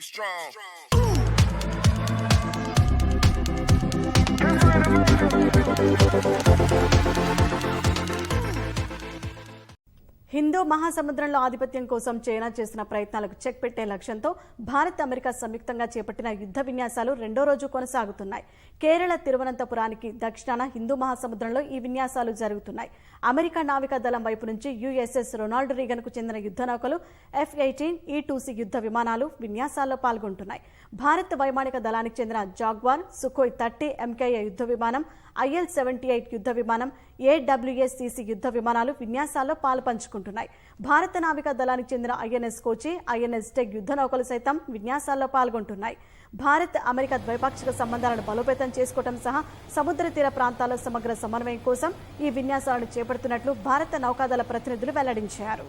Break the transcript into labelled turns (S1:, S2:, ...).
S1: Be strong.
S2: Hindu మహాసముద్రంలో ఆధిపత్యం కోసం చైనా చేసిన ప్రయత్నాలకు చెక్ పెట్టే లక్ష్యంతో భారత్ అమెరికా సంయుక్తంగా చేపట్టిన యుద్ధ విన్యాసాలు రెండో రోజు కొనసాగుతున్నాయి. కేరళ తిరువనంతపురానికి దక్షిణాన హిందూ మహాసముద్రంలో ఈ విన్యాసాలు జరుగుతున్నాయి. అమెరికా నావికా దళం వైపు నుంచి యుఎస్ఎస్ రొనాల్డ్ రీగన్ కు చెందిన యుద్ధ నౌకలు F-18 E-2C యుద్ధ విమానాలు విన్యాసాల్లో పాల్గొంటున్నాయి. భారత్ వైమానిక దళానికి చెందిన జాగ్వార్, సుఖోయ్ 30 MKA యుద్ధ విమానం, IL-78 యుద్ధ విమానం, AWSCC యుద్ధ విమానాలు విన్యాసాల్లో పాలుపంచుకుంటున్నాయి. భారత నావికా దళానికి చెందిన INS కోచి, INS టెగ్ యుద్ధ నౌకలు సైతం విన్యాసాల్లో పాల్గొంటున్నాయి. భారత్ అమెరికా ద్వైపాక్షిక సంబంధాలను బలోపేతం చేసుకోవడం సహా సముద్ర తీర ప్రాంతాల్లో సమగ్ర సమన్వయం కోసం ఈ విన్యాసాలను చేపడుతున్నట్లు భారత నౌకాదళ ప్రతినిధులు వెల్లడించారు.